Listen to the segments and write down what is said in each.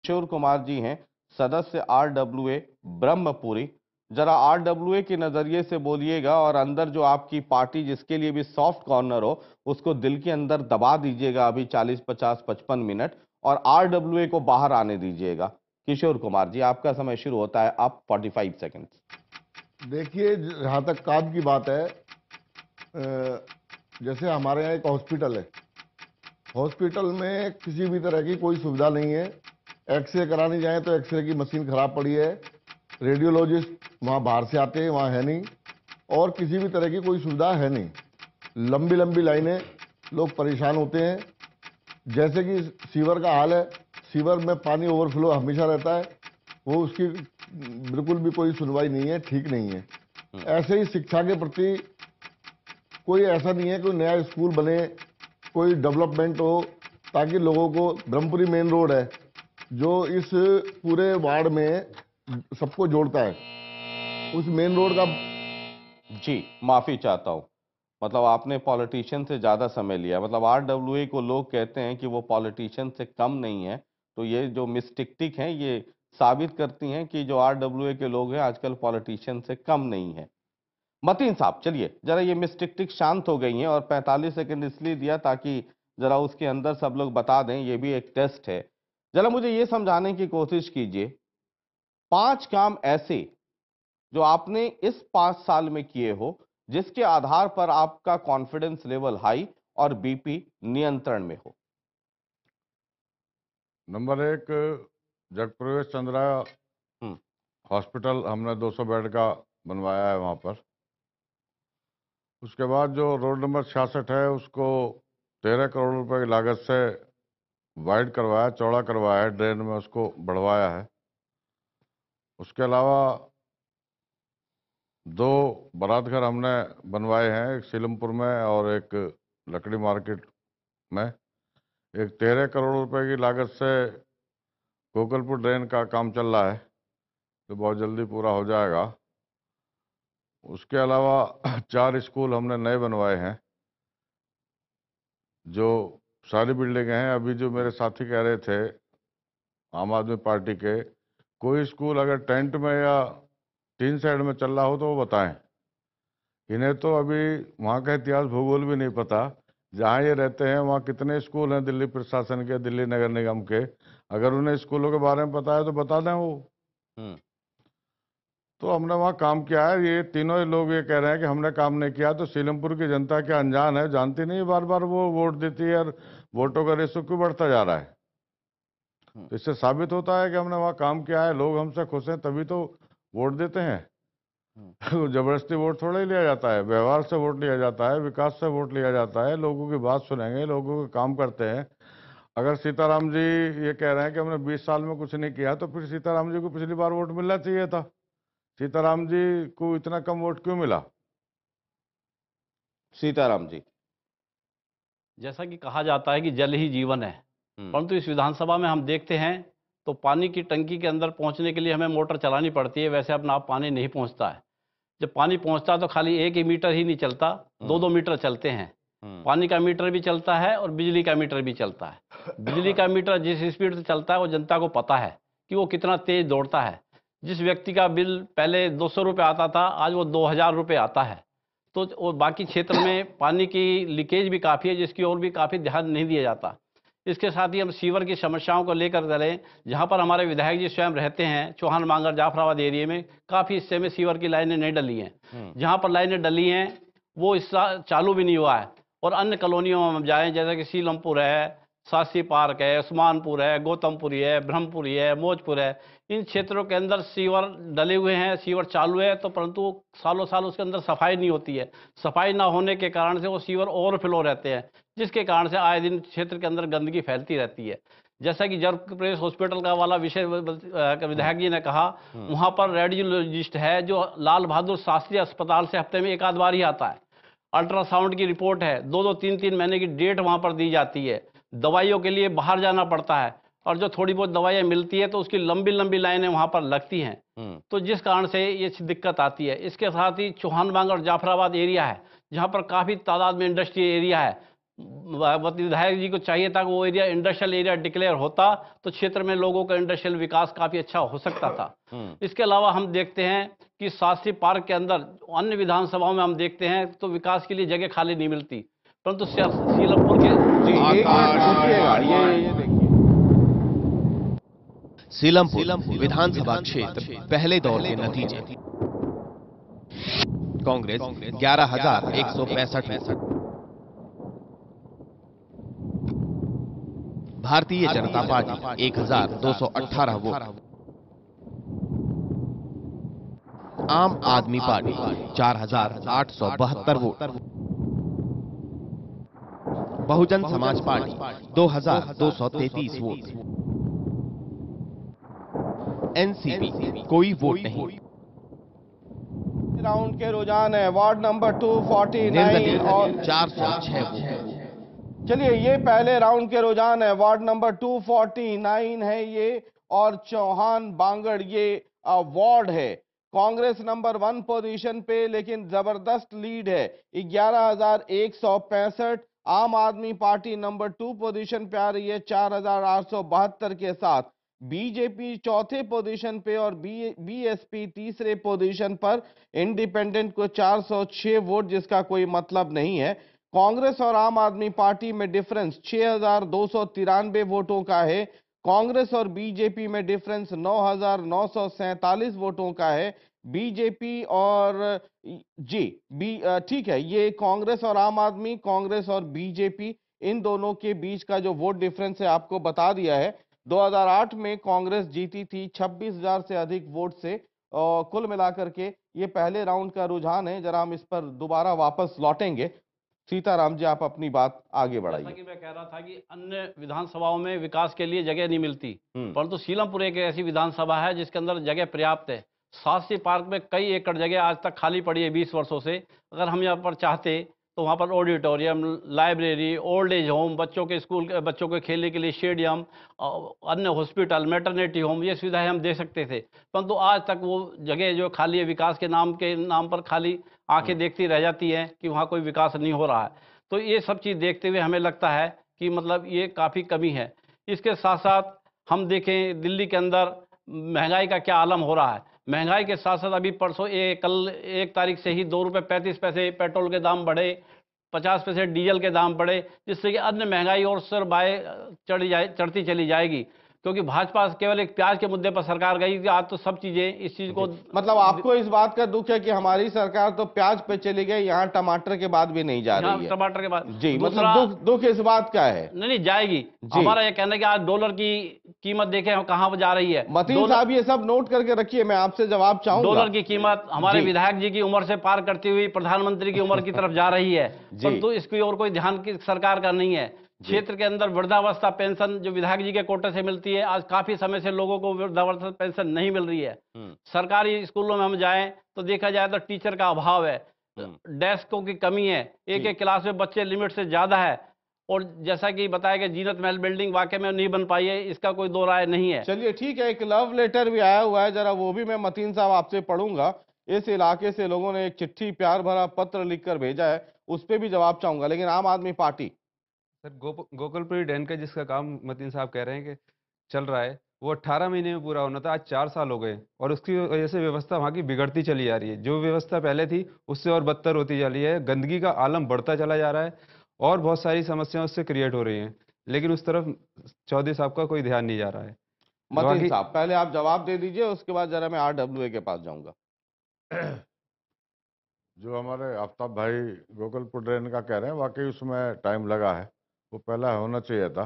किशोर कुमार जी हैं, सदस्य आरडब्ल्यूए ब्रह्मपुरी। जरा आरडब्ल्यूए के नजरिए से बोलिएगा और अंदर जो आपकी पार्टी जिसके लिए भी सॉफ्ट कॉर्नर हो उसको दिल के अंदर दबा दीजिएगा अभी 40 50 55 मिनट और आरडब्ल्यूए को बाहर आने दीजिएगा। किशोर कुमार जी आपका समय शुरू होता है, आप 45 सेकंड। देखिए, जहाँ तक काम की बात है, जैसे हमारे यहाँ एक हॉस्पिटल है, हॉस्पिटल में किसी भी तरह की कोई सुविधा नहीं है। एक्सरे कराने जाए तो एक्सरे की मशीन खराब पड़ी है, रेडियोलॉजिस्ट वहाँ बाहर से आते हैं, वहाँ है नहीं, और किसी भी तरह की कोई सुविधा है नहीं। लंबी लंबी लाइनें, लोग परेशान होते हैं। जैसे कि सीवर का हाल है, सीवर में पानी ओवरफ्लो हमेशा रहता है, वो उसकी बिल्कुल भी कोई सुनवाई नहीं है, ठीक नहीं है। ऐसे ही शिक्षा के प्रति कोई ऐसा नहीं है, कोई नया स्कूल बने, कोई डेवलपमेंट हो, ताकि लोगों को, ब्रह्मपुरी मेन रोड है जो इस पूरे वार्ड में सबको जोड़ता है, उस मेन रोड का। जी माफी चाहता हूं, मतलब आपने पॉलिटिशियन से ज्यादा समय लिया। मतलब आरडब्ल्यूए को लोग कहते हैं कि वो पॉलिटिशियन से कम नहीं है, तो ये जो मिस्टिक हैं ये साबित करती हैं कि जो आरडब्ल्यूए के लोग हैं आजकल पॉलिटिशियन से कम नहीं है। मतीन साहब चलिए जरा ये मिस्टिक शांत हो गई हैं, और 45 सेकंड इसलिए दिया ताकि जरा उसके अंदर सब लोग बता दें, ये भी एक टेस्ट है। जरा मुझे ये समझाने की कोशिश कीजिए, 5 काम ऐसे जो आपने इस 5 साल में किए हो जिसके आधार पर आपका कॉन्फिडेंस लेवल हाई और बीपी नियंत्रण में हो। नंबर 1, जगप्रवेश चंद्रा हम्म, हॉस्पिटल हमने 200 बेड का बनवाया है वहाँ पर। उसके बाद जो रोड नंबर 66 है उसको 13 करोड़ रुपए की लागत से वाइड करवाया, चौड़ा करवाया है, ड्रेन में उसको बढ़वाया है। उसके अलावा 2 बारात घर हमने बनवाए हैं, एक सीलमपुर में और एक लकड़ी मार्केट में। एक 13 करोड़ रुपए की लागत से गोकलपुर ड्रेन का काम चल रहा है, तो बहुत जल्दी पूरा हो जाएगा। उसके अलावा 4 स्कूल हमने नए बनवाए हैं, जो सारी बिल्डिंग हैं। अभी जो मेरे साथी कह रहे थे आम आदमी पार्टी के, कोई स्कूल अगर टेंट में या टीन साइड में चल रहा हो तो वो बताएं। इन्हें तो अभी वहाँ का इतिहास भूगोल भी नहीं पता, जहाँ ये रहते हैं वहाँ कितने स्कूल हैं दिल्ली प्रशासन के, दिल्ली नगर निगम के। अगर उन्हें स्कूलों के बारे में पता है तो बता दें वो। तो हमने वहाँ काम किया है। ये तीनों ही लोग ये कह रहे हैं कि हमने काम नहीं किया, तो सीलमपुर की जनता क्या अनजान है, जानती नहीं, बार बार वो वोट देती है और वोटों का रेशो क्यों बढ़ता जा रहा है। तो इससे साबित होता है कि हमने वहाँ काम किया है, लोग हमसे खुश हैं, तभी तो वोट देते हैं। जबरदस्ती वोट थोड़ा ही लिया जाता है, व्यवहार से वोट लिया जाता है, विकास से वोट लिया जाता है। लोगों की बात सुनेंगे, लोगों के काम करते हैं। अगर सीताराम जी ये कह रहे हैं कि हमने 20 साल में कुछ नहीं किया, तो फिर सीताराम जी को पिछली बार वोट मिलना चाहिए था। सीताराम जी को इतना कम वोट क्यों मिला? सीताराम जी, जैसा कि कहा जाता है कि जल ही जीवन है, परंतु इस विधानसभा में हम देखते हैं तो पानी की टंकी के अंदर पहुंचने के लिए हमें मोटर चलानी पड़ती है, वैसे अपना आप पानी नहीं पहुंचता है। जब पानी पहुंचता है तो खाली एक ही मीटर ही नहीं चलता, 2-2 मीटर चलते हैं। पानी का मीटर भी चलता है और बिजली का मीटर भी चलता है। बिजली का मीटर जिस स्पीड से चलता है वो जनता को पता है कि वो कितना तेज दौड़ता है। जिस व्यक्ति का बिल पहले 200 रुपये आता था, आज वो 2000 रुपये आता है। तो और बाकी क्षेत्र में पानी की लीकेज भी काफ़ी है, जिसकी ओर भी काफ़ी ध्यान नहीं दिया जाता। इसके साथ ही हम सीवर की समस्याओं को लेकर चलें, जहाँ पर हमारे विधायक जी स्वयं रहते हैं, चौहान मांगर जाफराबाद एरिया में काफ़ी हिस्से में सीवर की लाइनें नहीं डली हैं। जहाँ पर लाइनें डली हैं वो इस साल चालू भी नहीं हुआ है। और अन्य कॉलोनियों में हम जाएँ, जैसे कि सीलमपुर है, सासी पार्क है, उस्मानपुर है, गौतमपुरी है, ब्रह्मपुरी है, मौजपुर है, इन क्षेत्रों के अंदर सीवर डले हुए हैं, सीवर चालू है, तो परंतु सालों साल उसके अंदर सफाई नहीं होती है। सफाई ना होने के कारण से वो सीवर ओवरफ्लो रहते हैं, जिसके कारण से आए दिन क्षेत्र के अंदर गंदगी फैलती रहती है। जैसा कि जर्क प्रेस हॉस्पिटल का वाला विषय विधायक जी ने कहा, वहाँ पर रेडियोलॉजिस्ट है जो लाल बहादुर शास्त्री अस्पताल से हफ्ते में 1 आध बार ही आता है। अल्ट्रासाउंड की रिपोर्ट है, 2-2 3-3 महीने की डेट वहाँ पर दी जाती है। दवाइयों के लिए बाहर जाना पड़ता है, और जो थोड़ी बहुत दवाइयाँ मिलती है तो उसकी लंबी लंबी लाइनें वहाँ पर लगती हैं। तो जिस कारण से ये दिक्कत आती है। इसके साथ ही चौहान बांग और जाफराबाद एरिया है, जहाँ पर काफ़ी तादाद में इंडस्ट्री एरिया है। विधायक जी को चाहिए था कि वो एरिया इंडस्ट्रियल एरिया डिक्लेयर होता तो क्षेत्र में लोगों का इंडस्ट्रियल विकास काफी अच्छा हो सकता था। इसके अलावा हम देखते हैं कि शास्त्री पार्क के अंदर अन्य विधानसभाओं में हम देखते हैं तो विकास के लिए जगह खाली नहीं मिलती, परंतु सीलमपुर के ये देखिए सीलमपुर विधानसभा क्षेत्र पहले दौर के नतीजे। Congress 11,165 vote, Bharatiya Janata party 1,218 vote, आम आदमी party 4,872 vote, Bahujan Samaj party 2,233 vote, NCP कोई वोट नहीं। राउंड के रुझान है वार्ड नंबर 249 और 406 वोट। चलिए ये पहले राउंड के रुझान है, वार्ड नंबर 249 है ये, और चौहान बांगड़ ये वार्ड है। कांग्रेस नंबर 1 पोजीशन पे, लेकिन जबरदस्त लीड है 11,165। आम आदमी पार्टी नंबर 2 पोजीशन पे आ रही है 4,872 के साथ। बीजेपी चौथे पोजीशन पे और बीएसपी तीसरे पोजीशन पर। इंडिपेंडेंट को 406 वोट, जिसका कोई मतलब नहीं है। कांग्रेस और आम आदमी पार्टी में डिफरेंस 6,293 वोटों का है। कांग्रेस और बीजेपी में डिफरेंस 9,947 वोटों का है। बीजेपी और ठीक है, ये कांग्रेस और आम आदमी, कांग्रेस और बीजेपी, इन दोनों के बीच का जो वोट डिफरेंस है आपको बता दिया है। 2008 में कांग्रेस जीती थी 26,000 से अधिक वोट से। कुल मिलाकर के ये पहले राउंड का रुझान है। जरा हम इस पर दोबारा वापस लौटेंगे। सीताराम जी, आप अपनी बात आगे बढ़ाइए। जैसा कि मैं कह रहा था कि अन्य विधानसभाओं में विकास के लिए जगह नहीं मिलती, परंतु सीलमपुर एक ऐसी विधानसभा है जिसके अंदर जगह पर्याप्त है। शास्त्री पार्क में कई एकड़ जगह आज तक खाली पड़ी है 20 वर्षों से। अगर हम यहाँ पर चाहते तो वहाँ पर auditorium, library, old age home, बच्चों के स्कूल, बच्चों के खेलने के लिए स्टेडियम, अन्य हॉस्पिटल, मैटरनिटी होम, ये सुविधाएं हम दे सकते थे। परंतु आज तक वो जगह जो खाली है, विकास के नाम पर खाली आंखें देखती रह जाती हैं कि वहाँ कोई विकास नहीं हो रहा है। तो ये सब चीज़ देखते हुए हमें लगता है कि मतलब ये काफ़ी कमी है। इसके साथ साथ हम देखें दिल्ली के अंदर महंगाई का क्या आलम हो रहा है। महंगाई के साथ साथ अभी परसों कल 1 तारीख से ही 2 रुपये 35 पैसे पेट्रोल के दाम बढ़े, 50 पैसे डीजल के दाम बढ़े, जिससे कि अन्य महंगाई और सर बाय चढ़ती चली जाएगी। क्योंकि भाजपा केवल एक प्याज के मुद्दे पर सरकार गई कि आज तो सब चीजें इस चीज को, मतलब आपको इस बात का दुख है कि हमारी सरकार तो प्याज पे चली गई, यहाँ टमाटर के बाद भी नहीं जा रही है। टमाटर के बाद जी, मतलब दुख इस बात का है। नहीं जाएगी। हमारा यह कहना है कि आज डॉलर की कीमत देखें कहां जा रही है। मतीन साहब ये सब नोट करके रखिए, मैं आपसे जवाब चाहूंगा। डॉलर की कीमत हमारे विधायक जी की उम्र से पार करती हुई प्रधानमंत्री की उम्र की तरफ जा रही है, परंतु इसकी और कोई ध्यान की सरकार का नहीं है। क्षेत्र के अंदर वृद्धावस्था पेंशन जो विधायक जी के कोटे से मिलती है, आज काफी समय से लोगों को वृद्धावस्था पेंशन नहीं मिल रही है। सरकारी स्कूलों में हम जाएं तो देखा जाए तो टीचर का अभाव है, डेस्कों की कमी है, एक क्लास में बच्चे लिमिट से ज्यादा है। और जैसा कि बताया गया जीनत महल बिल्डिंग वाकई में नहीं बन पाई है, इसका कोई दो राय नहीं है। चलिए ठीक है, एक लव लेटर भी आया हुआ है, जरा वो भी मैं मतीन साहब आपसे पढ़ूंगा। इस इलाके से लोगों ने एक चिट्ठी, प्यार भरा पत्र लिखकर भेजा है, उस पर भी जवाब चाहूंगा। लेकिन आम आदमी पार्टी सर, गोकुलपुरी डैम का जिसका काम मतीन साहब कह रहे हैं कि चल रहा है, वो 18 महीने में पूरा होना था, आज 4 साल हो गए और उसकी वजह से व्यवस्था वहाँ की बिगड़ती चली जा रही है। जो व्यवस्था पहले थी उससे और बदतर होती जा रही है, गंदगी का आलम बढ़ता चला जा रहा है और बहुत सारी समस्याएं उससे क्रिएट हो रही हैं, लेकिन उस तरफ चौधरी साहब का कोई ध्यान नहीं जा रहा है। मतीन साहब पहले आप जवाब दे दीजिए, उसके बाद जरा मैं RWA के पास जाऊंगा। जो हमारे आफ्ताब भाई गोकुलपुर ड्रेन का कह रहे हैं, वाकई उसमें टाइम लगा है, वो पहला होना चाहिए था,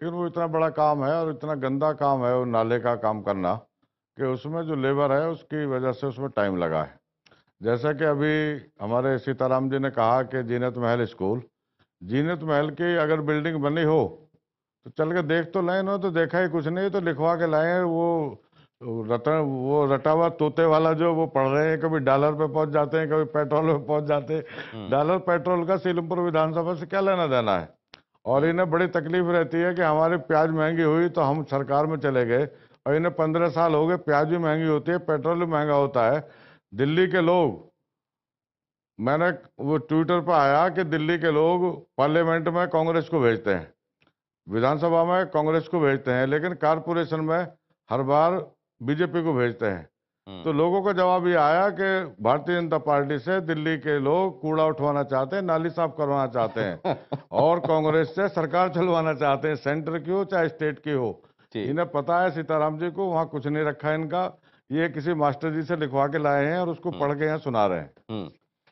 लेकिन वो इतना बड़ा काम है और इतना गंदा काम है वो नाले का काम करना कि उसमें जो लेबर है उसकी वजह से उसमें टाइम लगा है। जैसा कि अभी हमारे सीताराम जी ने कहा कि जीनत महल स्कूल, जीनत महल की अगर बिल्डिंग बनी हो तो चल के देख तो लाए, तो देखा ही कुछ नहीं, तो लिखवा के लाए। वो रटा हुआ तोते वाला जो वो पढ़ रहे हैं, कभी डॉलर पे पहुंच जाते हैं, कभी पेट्रोल पे पहुंच जाते हैं। डॉलर पेट्रोल का सीलमपुर विधानसभा से क्या लेना देना है। और इन्हें बड़ी तकलीफ रहती है कि हमारी प्याज महंगी हुई तो हम सरकार में चले गए, और इन्हें 15 साल हो गए, प्याज भी महंगी होती है, पेट्रोल भी महंगा होता है। दिल्ली के लोग मैंने वो ट्विटर पर आया कि दिल्ली के लोग पार्लियामेंट में कांग्रेस को भेजते हैं, विधानसभा में कांग्रेस को भेजते हैं, लेकिन कारपोरेशन में हर बार बीजेपी को भेजते हैं। तो लोगों का जवाब ये आया कि भारतीय जनता पार्टी से दिल्ली के लोग कूड़ा उठवाना चाहते हैं, नाली साफ करवाना चाहते हैं और कांग्रेस से सरकार चलवाना चाहते हैं, सेंटर की हो चाहे स्टेट की हो। इन्हें पता है सीताराम जी को वहां कुछ नहीं रखा है इनका, ये किसी मास्टर जी से लिखवा के लाए हैं और उसको पढ़ के यहाँ सुना रहे हैं।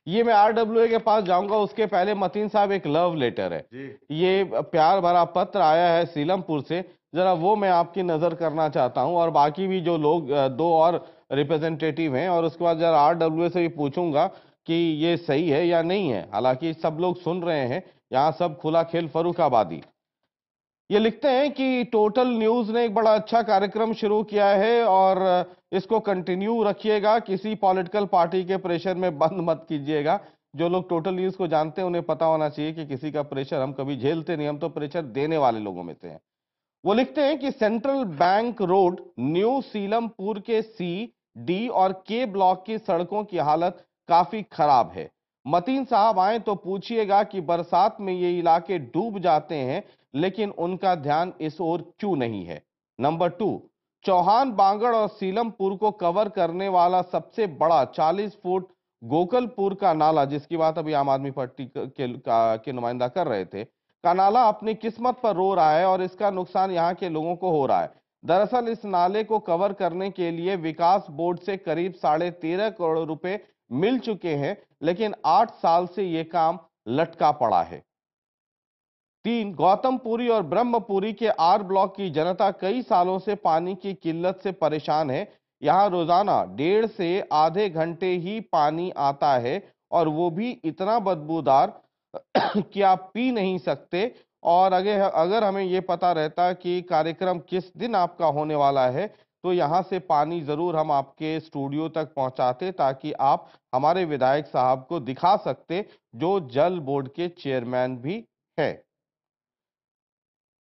ये मैं आरडब्ल्यूए के पास जाऊंगा, उसके पहले मतीन साहब एक लव लेटर है, ये प्यार भरा पत्र आया है सीलमपुर से, जरा वो मैं आपकी नजर करना चाहता हूं और बाकी भी जो लोग दो और रिप्रेजेंटेटिव हैं, और उसके बाद जरा आरडब्ल्यूए से भी पूछूंगा कि ये सही है या नहीं है। हालांकि सब लोग सुन रहे हैं, यहाँ सब खुला खेल फर्रुखाबादी। ये लिखते हैं कि टोटल न्यूज ने एक बड़ा अच्छा कार्यक्रम शुरू किया है और इसको कंटिन्यू रखिएगा, किसी पॉलिटिकल पार्टी के प्रेशर में बंद मत कीजिएगा। जो लोग टोटल न्यूज को जानते हैं उन्हें पता होना चाहिए कि किसी का प्रेशर हम कभी झेलते नहीं, हम तो प्रेशर देने वाले लोगों में से हैं। वो लिखते हैं कि central bank road new Seelampur के सी, डी और के ब्लॉक की सड़कों की हालत काफी खराब है। मतीन साहब आए तो पूछिएगा कि बरसात में ये इलाके डूब जाते हैं, लेकिन उनका ध्यान इस ओर क्यों नहीं है। नंबर 2, चौहान बांगड़ और सीलमपुर को कवर करने वाला सबसे बड़ा 40 फुट गोकलपुर का नाला, जिसकी बात अभी आम आदमी पार्टी के नुमाइंदा कर रहे थे, का नाला अपनी किस्मत पर रो रहा है और इसका नुकसान यहाँ के लोगों को हो रहा है। दरअसल इस नाले को कवर करने के लिए विकास बोर्ड से करीब 13.5 करोड़ रुपए मिल चुके हैं, लेकिन 8 साल से यह काम लटका पड़ा है। 3, गौतमपुरी और ब्रह्मपुरी के आर ब्लॉक की जनता कई सालों से पानी की किल्लत से परेशान है। यहां रोजाना 1.5 से आधे घंटे ही पानी आता है और वो भी इतना बदबूदार कि आप पी नहीं सकते। और अगर हमें ये पता रहता कि कार्यक्रम किस दिन आपका होने वाला है, तो यहाँ से पानी जरूर हम आपके स्टूडियो तक पहुंचाते, ताकि आप हमारे विधायक साहब को दिखा सकते, जो जल बोर्ड के चेयरमैन भी है।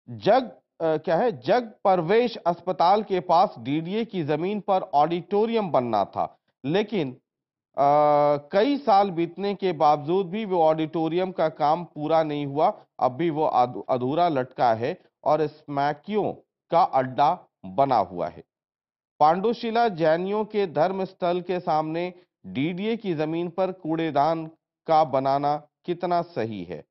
जग परवेश अस्पताल के पास डीडीए की जमीन पर ऑडिटोरियम बनना था, लेकिन कई साल बीतने के बावजूद भी वो ऑडिटोरियम का काम पूरा नहीं हुआ। अब भी वो अधूरा लटका है और स्मैकियों का अड्डा बना हुआ है। पांडुशिला जैनियों के धर्म स्थल के सामने डीडीए की जमीन पर कूड़ेदान का बनाना कितना सही है।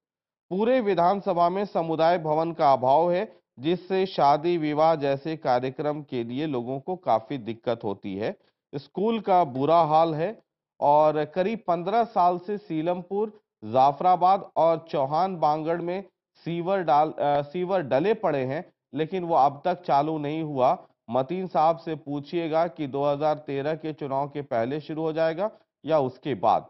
पूरे विधानसभा में समुदाय भवन का अभाव है, जिससे शादी विवाह जैसे कार्यक्रम के लिए लोगों को काफी दिक्कत होती है। स्कूल का बुरा हाल है और करीब 15 साल से सीलमपुर, जाफराबाद और चौहान बांगड़ में सीवर डले पड़े हैं, लेकिन वो अब तक चालू नहीं हुआ। मतीन साहब से पूछिएगा कि 2013 के चुनाव के पहले शुरू हो जाएगा या उसके बाद।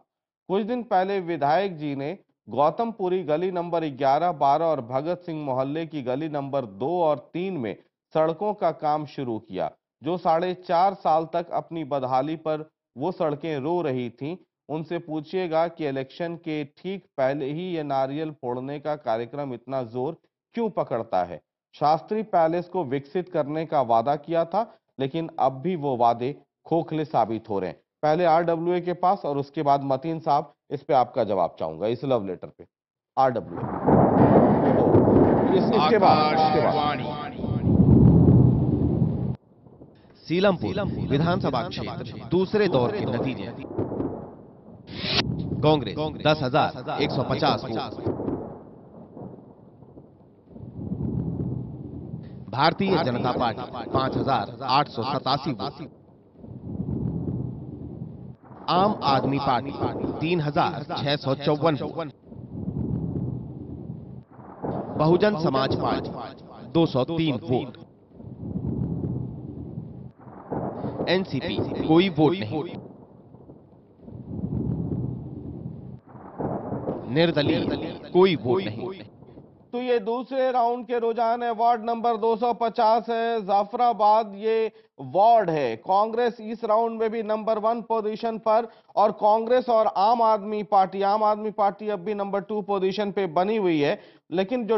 कुछ दिन पहले विधायक जी ने गौतमपुरी गली नंबर 11, 12 और भगत सिंह मोहल्ले की गली नंबर 2 और 3 में सड़कों का काम शुरू किया, जो 4.5 साल तक अपनी बदहाली पर वो सड़कें रो रही थीं। उनसे पूछिएगा कि इलेक्शन के ठीक पहले ही ये नारियल फोड़ने का कार्यक्रम इतना जोर क्यों पकड़ता है। शास्त्री पैलेस को विकसित करने का वादा किया था, लेकिन अब भी वो वादे खोखले साबित हो रहे हैं। पहले आरडब्ल्यूए के पास और उसके बाद मतीन साहब, इस पे आपका जवाब चाहूंगा, इस लव लेटर पे। आरडब्ल्यूए इसके बाद सीलमपुर विधानसभा क्षेत्र दूसरे दौर के नतीजे। Congress 10,150 vote, Bharatiya Janata party 5,887 vote, आम आदमी party 3,654 vote, Bahujan Samaj party 203 vote, NCP कोई वोट नहीं, निर्दलीय कोई वोट नहीं। तो ये दूसरे राउंड के रुझान है। वार्ड नंबर 250 है, जाफराबाद ये वार्ड है। कांग्रेस इस राउंड में भी नंबर 1 पोजीशन पर, और कांग्रेस और आम आदमी पार्टी अब भी नंबर 2 पोजीशन पे बनी हुई है। लेकिन जो